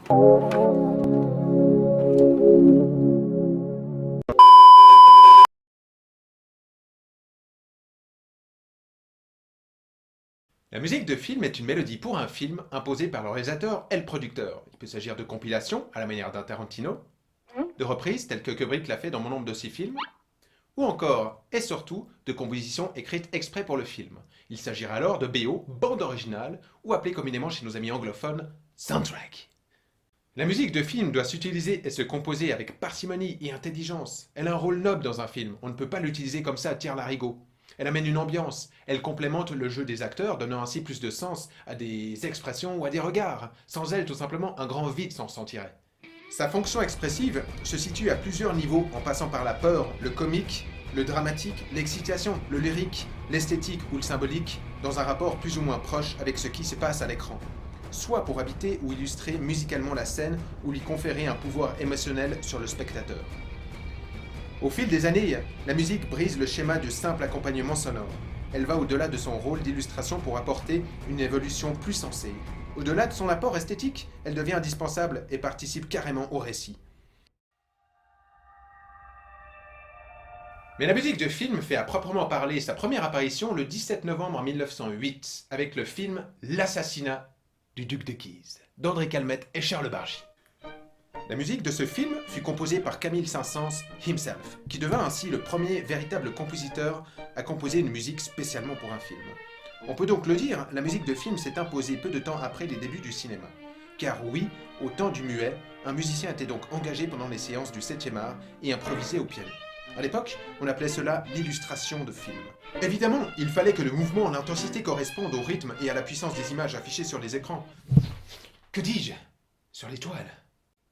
La musique de film est une mélodie pour un film imposée par le réalisateur et le producteur. Il peut s'agir de compilations, à la manière d'un Tarantino, de reprises, telles que Kubrick l'a fait dans Mon nombre de 6 films, ou encore, et surtout, de compositions écrites exprès pour le film. Il s'agira alors de BO, bande originale, ou appelée communément chez nos amis anglophones, soundtrack. La musique de film doit s'utiliser et se composer avec parcimonie et intelligence. Elle a un rôle noble dans un film, on ne peut pas l'utiliser comme ça à tire-larigot. Elle amène une ambiance, elle complémente le jeu des acteurs, donnant ainsi plus de sens à des expressions ou à des regards. Sans elle, tout simplement, un grand vide s'en sentirait. Sa fonction expressive se situe à plusieurs niveaux, en passant par la peur, le comique, le dramatique, l'excitation, le lyrique, l'esthétique ou le symbolique, dans un rapport plus ou moins proche avec ce qui se passe à l'écran. Soit pour habiter ou illustrer musicalement la scène ou lui conférer un pouvoir émotionnel sur le spectateur. Au fil des années, la musique brise le schéma du simple accompagnement sonore. Elle va au-delà de son rôle d'illustration pour apporter une évolution plus sensée. Au-delà de son apport esthétique, elle devient indispensable et participe carrément au récit. Mais la musique de film fait à proprement parler sa première apparition le 17 novembre 1908 avec le film L'assassinat du duc de Guise d'André Calmette et Charles Bargy. La musique de ce film fut composée par Camille Saint-Saëns himself, qui devint ainsi le premier véritable compositeur à composer une musique spécialement pour un film. On peut donc le dire, la musique de film s'est imposée peu de temps après les débuts du cinéma. Car oui, au temps du muet, un musicien était donc engagé pendant les séances du 7e art et improvisait au piano. À l'époque, on appelait cela l'illustration de film. Évidemment, il fallait que le mouvement, l'intensité correspondent au rythme et à la puissance des images affichées sur les écrans. Que dis-je? Sur les toiles.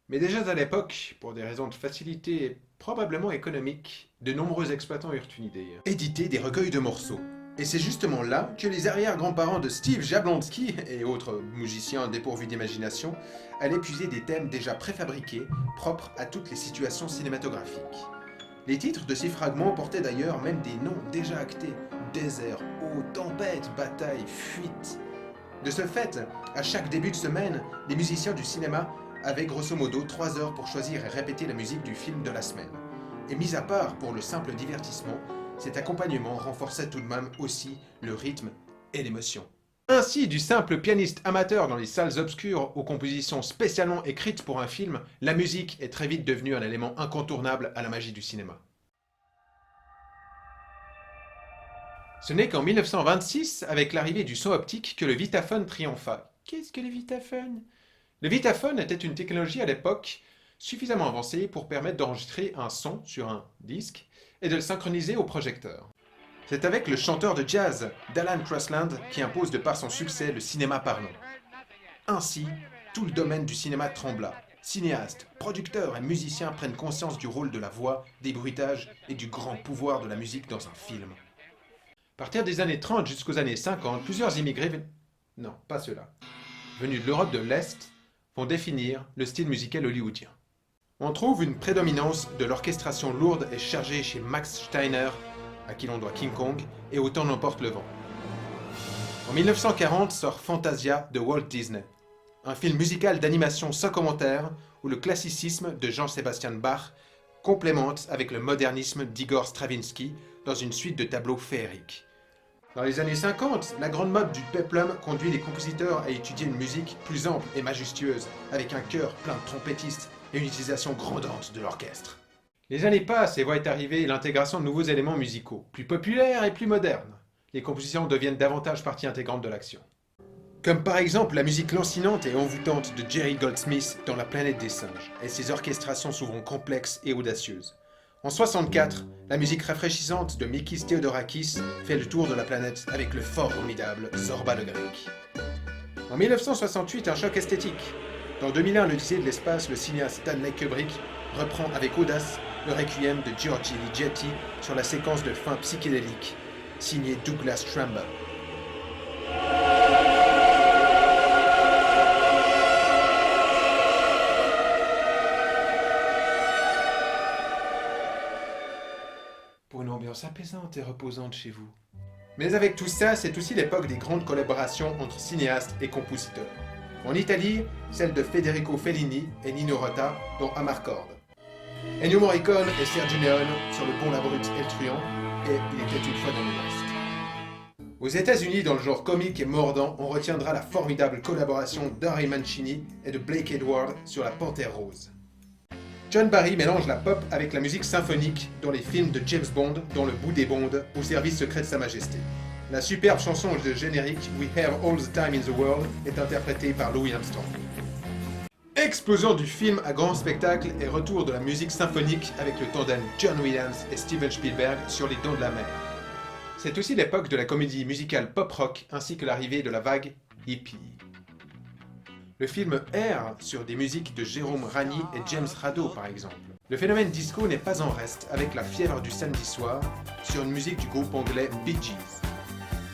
Mais déjà à l'époque, pour des raisons de facilité et probablement économiques, de nombreux exploitants eurent une idée. Éditer des recueils de morceaux. Et c'est justement là que les arrière-grands-parents de Steve Jablonsky et autres musiciens dépourvus d'imagination allaient puiser des thèmes déjà préfabriqués, propres à toutes les situations cinématographiques. Les titres de ces fragments portaient d'ailleurs même des noms déjà actés: désert, eau, tempête, bataille, fuite. De ce fait, à chaque début de semaine, les musiciens du cinéma avaient grosso modo 3 heures pour choisir et répéter la musique du film de la semaine. Et mis à part pour le simple divertissement, cet accompagnement renforçait tout de même aussi le rythme et l'émotion. Ainsi, du simple pianiste amateur dans les salles obscures aux compositions spécialement écrites pour un film, la musique est très vite devenue un élément incontournable à la magie du cinéma. Ce n'est qu'en 1926, avec l'arrivée du son optique, que le Vitaphone triompha. Qu'est-ce que le Vitaphone? Le Vitaphone était une technologie à l'époque suffisamment avancée pour permettre d'enregistrer un son sur un disque et de le synchroniser au projecteur. C'est avec le chanteur de jazz, Dallan Crossland, qui impose de par son succès le cinéma parlant. Ainsi, tout le domaine du cinéma trembla. Cinéastes, producteurs et musiciens prennent conscience du rôle de la voix, des bruitages et du grand pouvoir de la musique dans un film. À partir des années 30 jusqu'aux années 50, plusieurs immigrés non, pas ceux-là, venus de l'Europe de l'Est, vont définir le style musical hollywoodien. On trouve une prédominance de l'orchestration lourde et chargée chez Max Steiner, à qui l'on doit King Kong, et Autant n'emporte le vent. En 1940 sort Fantasia de Walt Disney, un film musical d'animation sans commentaire où le classicisme de Jean-Sébastien Bach complémente avec le modernisme d'Igor Stravinsky dans une suite de tableaux féeriques. Dans les années 50, la grande mode du peplum conduit les compositeurs à étudier une musique plus ample et majestueuse, avec un chœur plein de trompettistes et une utilisation grandante de l'orchestre. Les années passent et voient arriver l'intégration de nouveaux éléments musicaux, plus populaires et plus modernes. Les compositions deviennent davantage partie intégrante de l'action. Comme par exemple la musique lancinante et envoûtante de Jerry Goldsmith dans La planète des singes, et ses orchestrations souvent complexes et audacieuses. En 64, la musique rafraîchissante de Mikis Theodorakis fait le tour de la planète avec le formidable Zorba le Grec. En 1968, un choc esthétique. Dans 2001, l'Odyssée de l'espace, le cinéaste Stanley Kubrick reprend avec audace le requiem de Giorgi Ligeti sur la séquence de fin psychédélique, signé Douglas Trumbull. Pour une ambiance apaisante et reposante chez vous. Mais avec tout ça, c'est aussi l'époque des grandes collaborations entre cinéastes et compositeurs. En Italie, celle de Federico Fellini et Nino Rota, dont Amarcord. Ennio Morricone et Sergio Leone sur Le Bon, la Brute et le Truand, et Il était une fois dans l'Ouest. Aux États-Unis, dans le genre comique et mordant, on retiendra la formidable collaboration d'Harry Mancini et de Blake Edwards sur La Panthère Rose. John Barry mélange la pop avec la musique symphonique dans les films de James Bond, dont Le Bout des Bondes, au service secret de Sa Majesté. La superbe chanson de générique We Have All the Time in the World est interprétée par Louis Armstrong. Explosion du film à grand spectacle et retour de la musique symphonique avec le tandem John Williams et Steven Spielberg sur Les Dents de la Mer. C'est aussi l'époque de la comédie musicale pop-rock ainsi que l'arrivée de la vague hippie. Le film Air sur des musiques de Jérôme Ragni et James Rado par exemple. Le phénomène disco n'est pas en reste avec la fièvre du samedi soir sur une musique du groupe anglais Bee Gees.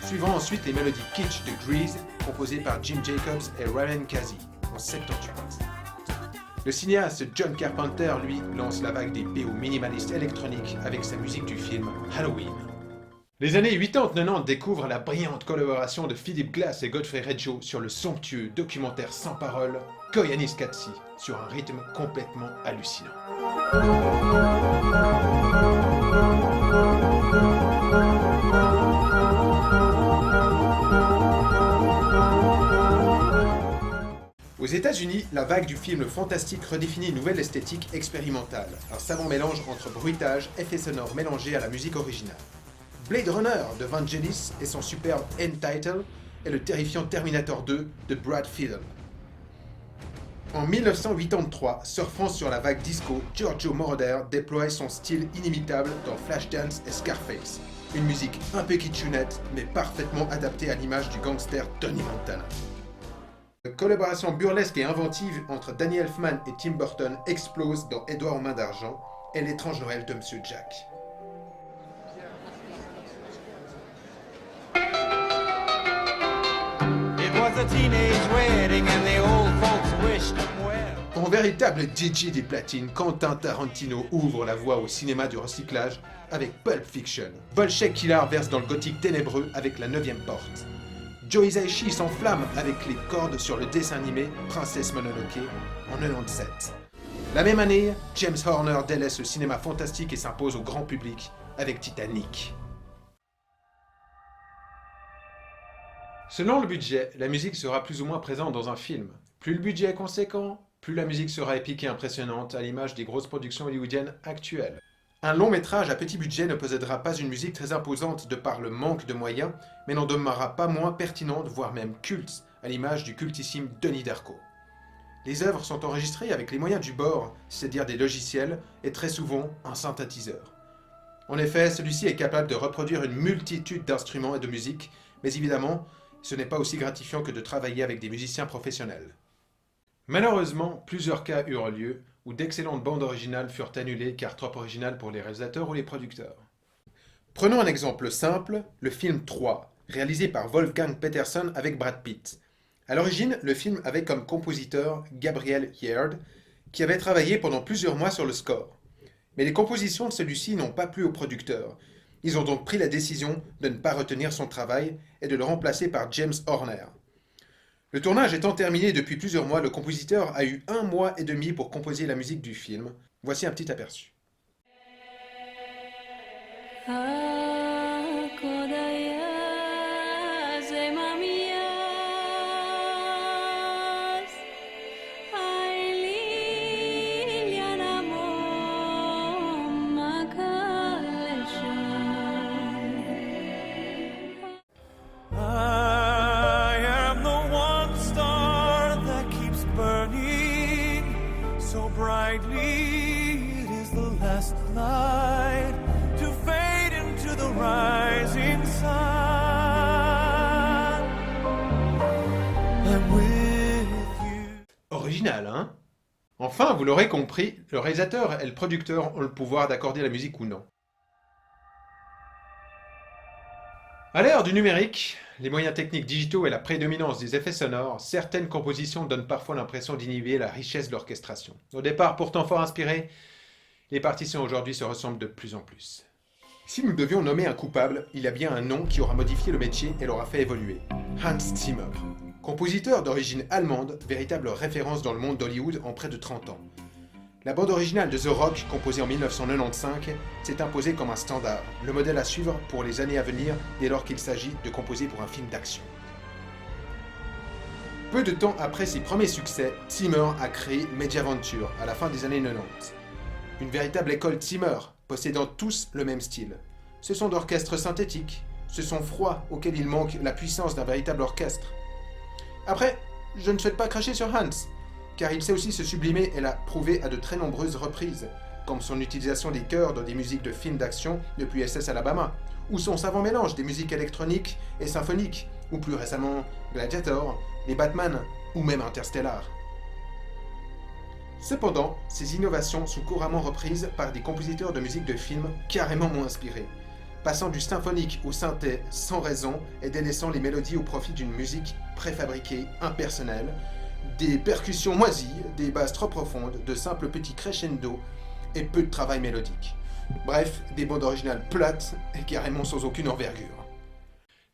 Suivant ensuite les mélodies kitsch de Grease composées par Jim Jacobs et Ryan Kazi en 78. Le cinéaste John Carpenter, lui, lance la vague des BO minimalistes électroniques avec sa musique du film Halloween. Les années 80-90 découvrent la brillante collaboration de Philip Glass et Godfrey Reggio sur le somptueux documentaire sans parole Koyanis Katsi, sur un rythme complètement hallucinant. Aux États-Unis, la vague du film fantastique redéfinit une nouvelle esthétique expérimentale, un savant mélange entre bruitage, effets sonores mélangés à la musique originale. Blade Runner de Vangelis et son superbe End Title et le terrifiant Terminator 2 de Brad Fiedel. En 1983, surfant sur la vague disco, Giorgio Moroder déploie son style inimitable dans Flashdance et Scarface, une musique un peu kitschunette mais parfaitement adaptée à l'image du gangster Tony Montana. La collaboration burlesque et inventive entre Danny Elfman et Tim Burton explose dans Édouard aux mains d'argent et L'étrange Noël de Monsieur Jack. En véritable DJ des platines, Quentin Tarantino ouvre la voie au cinéma du recyclage avec Pulp Fiction. Bolshek Killar verse dans le gothique ténébreux avec La 9e porte. Joe Hisaishi s'enflamme avec les cordes sur le dessin animé Princesse Mononoke en 97. La même année, James Horner délaisse le cinéma fantastique et s'impose au grand public avec Titanic. Selon le budget, la musique sera plus ou moins présente dans un film. Plus le budget est conséquent, plus la musique sera épique et impressionnante à l'image des grosses productions hollywoodiennes actuelles. Un long métrage à petit budget ne possédera pas une musique très imposante de par le manque de moyens, mais n'en demeurera pas moins pertinente, voire même culte, à l'image du cultissime Denis Darko. Les œuvres sont enregistrées avec les moyens du bord, c'est-à-dire des logiciels, et très souvent un synthétiseur. En effet, celui-ci est capable de reproduire une multitude d'instruments et de musique, mais évidemment, ce n'est pas aussi gratifiant que de travailler avec des musiciens professionnels. Malheureusement, plusieurs cas eurent lieu où d'excellentes bandes originales furent annulées car trop originales pour les réalisateurs ou les producteurs. Prenons un exemple simple, le film 3, réalisé par Wolfgang Petersen avec Brad Pitt. À l'origine, le film avait comme compositeur Gabriel Yared, qui avait travaillé pendant plusieurs mois sur le score. Mais les compositions de celui-ci n'ont pas plu aux producteurs. Ils ont donc pris la décision de ne pas retenir son travail et de le remplacer par James Horner. Le tournage étant terminé depuis plusieurs mois, le compositeur a eu 1 mois et demi pour composer la musique du film. Voici un petit aperçu. Original, hein? Enfin, vous l'aurez compris, le réalisateur et le producteur ont le pouvoir d'accorder la musique ou non. À l'ère du numérique, les moyens techniques digitaux et la prédominance des effets sonores, certaines compositions donnent parfois l'impression d'inhiber la richesse de l'orchestration. Au départ pourtant fort inspirées, les partitions aujourd'hui se ressemblent de plus en plus. Si nous devions nommer un coupable, il y a bien un nom qui aura modifié le métier et l'aura fait évoluer. Hans Zimmer. Compositeur d'origine allemande, véritable référence dans le monde d'Hollywood en près de 30 ans. La bande originale de The Rock, composée en 1995, s'est imposée comme un standard, le modèle à suivre pour les années à venir dès lors qu'il s'agit de composer pour un film d'action. Peu de temps après ses premiers succès, Zimmer a créé Mediaventure à la fin des années 90. Une véritable école Zimmer, possédant tous le même style. Ce sont d'orchestres synthétiques, ce sont froids auxquels il manque la puissance d'un véritable orchestre. Après, je ne souhaite pas cracher sur Hans, car il sait aussi se sublimer et l'a prouvé à de très nombreuses reprises, comme son utilisation des chœurs dans des musiques de films d'action depuis SS Alabama, ou son savant mélange des musiques électroniques et symphoniques, ou plus récemment Gladiator, les Batman, ou même Interstellar. Cependant, ces innovations sont couramment reprises par des compositeurs de musique de film carrément moins inspirés, passant du symphonique au synthé sans raison et délaissant les mélodies au profit d'une musique préfabriquée, impersonnelle, des percussions moisies, des basses trop profondes, de simples petits crescendo et peu de travail mélodique. Bref, des bandes originales plates et carrément sans aucune envergure.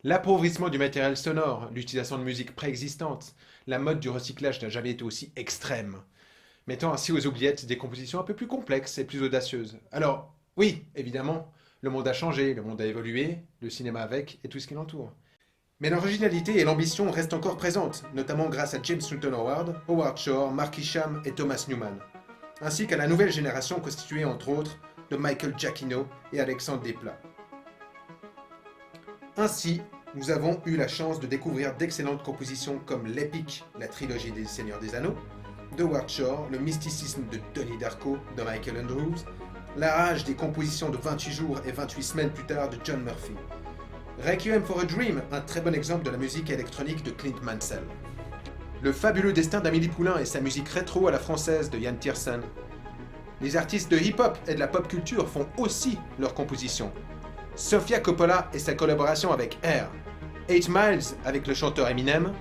L'appauvrissement du matériel sonore, l'utilisation de musique préexistante, la mode du recyclage n'a jamais été aussi extrême, mettant ainsi aux oubliettes des compositions un peu plus complexes et plus audacieuses. Alors, oui, évidemment, le monde a changé, le monde a évolué, le cinéma avec et tout ce qui l'entoure. Mais l'originalité et l'ambition restent encore présentes, notamment grâce à James Newton Howard, Howard Shore, Mark Isham et Thomas Newman, ainsi qu'à la nouvelle génération constituée entre autres de Michael Giacchino et Alexandre Desplat. Ainsi, nous avons eu la chance de découvrir d'excellentes compositions comme l'épique, la trilogie des Seigneurs des Anneaux, de Howard Shore, le mysticisme de Donnie Darko de Michael Andrews, la rage des compositions de 28 jours et 28 semaines plus tard de John Murphy. Requiem for a Dream, un très bon exemple de la musique électronique de Clint Mansell. Le fabuleux destin d'Amélie Poulain et sa musique rétro à la française de Yann Tiersen. Les artistes de hip-hop et de la pop culture font aussi leurs compositions. Sofia Coppola et sa collaboration avec Air, 8 Miles avec le chanteur Eminem,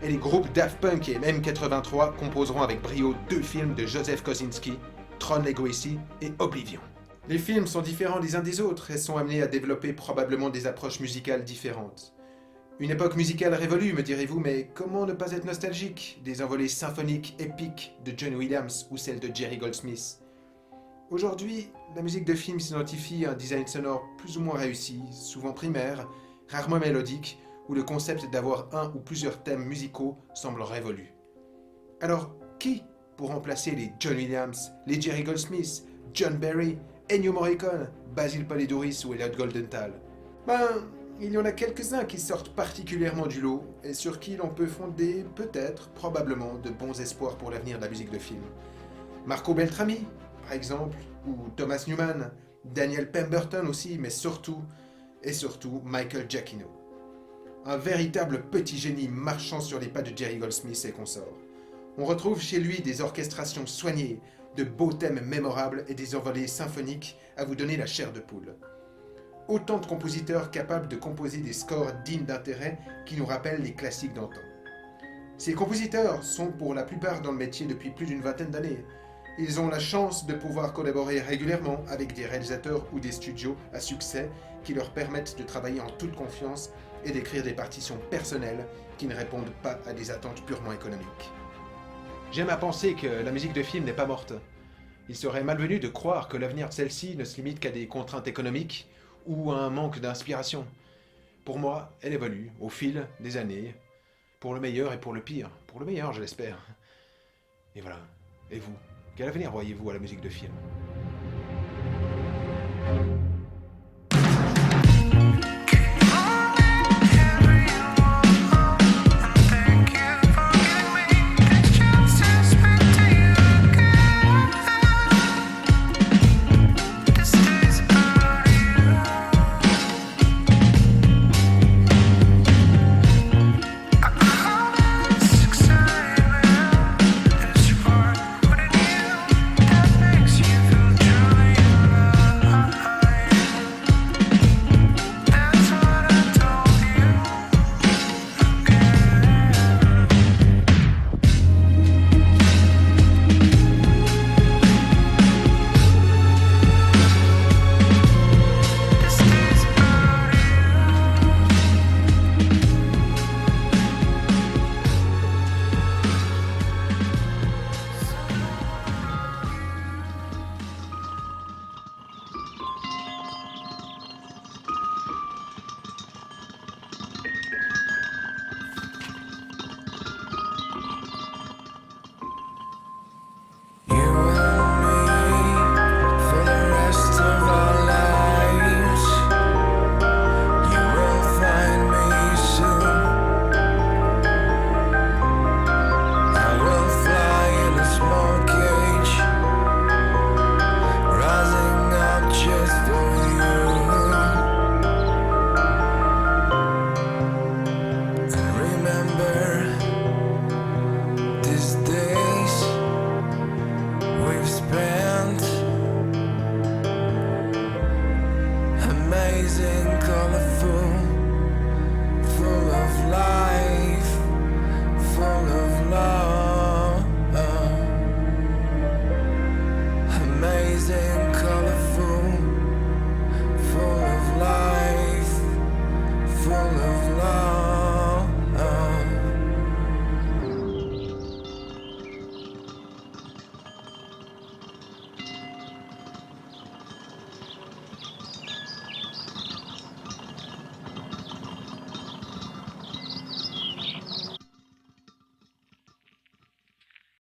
et les groupes Daft Punk et M83 composeront avec brio 2 films de Joseph Kosinski, Tron Legacy et Oblivion. Les films sont différents les uns des autres et sont amenés à développer probablement des approches musicales différentes. Une époque musicale révolue, me direz-vous, mais comment ne pas être nostalgique des envolées symphoniques épiques de John Williams ou celles de Jerry Goldsmith? Aujourd'hui, la musique de film s'identifie à un design sonore plus ou moins réussi, souvent primaire, rarement mélodique, où le concept d'avoir un ou plusieurs thèmes musicaux semble révolu. Alors, qui pour remplacer les John Williams, les Jerry Goldsmith, John Barry, Ennio Morricone, Basil Poledouris ou Elliot Goldenthal? Il y en a quelques-uns qui sortent particulièrement du lot et sur qui l'on peut fonder peut-être, probablement, de bons espoirs pour l'avenir de la musique de film. Marco Beltrami, par exemple, ou Thomas Newman, Daniel Pemberton aussi, mais surtout Michael Giacchino. Un véritable petit génie marchant sur les pas de Jerry Goldsmith et consorts. On retrouve chez lui des orchestrations soignées, de beaux thèmes mémorables et des envolées symphoniques à vous donner la chair de poule. Autant de compositeurs capables de composer des scores dignes d'intérêt qui nous rappellent les classiques d'antan. Ces compositeurs sont pour la plupart dans le métier depuis plus d'une vingtaine d'années. Ils ont la chance de pouvoir collaborer régulièrement avec des réalisateurs ou des studios à succès qui leur permettent de travailler en toute confiance et d'écrire des partitions personnelles qui ne répondent pas à des attentes purement économiques. J'aime à penser que la musique de film n'est pas morte. Il serait malvenu de croire que l'avenir de celle-ci ne se limite qu'à des contraintes économiques ou à un manque d'inspiration. Pour moi, elle évolue au fil des années, pour le meilleur et pour le pire. Pour le meilleur, je l'espère. Et voilà. Et vous, quel avenir voyez-vous à la musique de film ?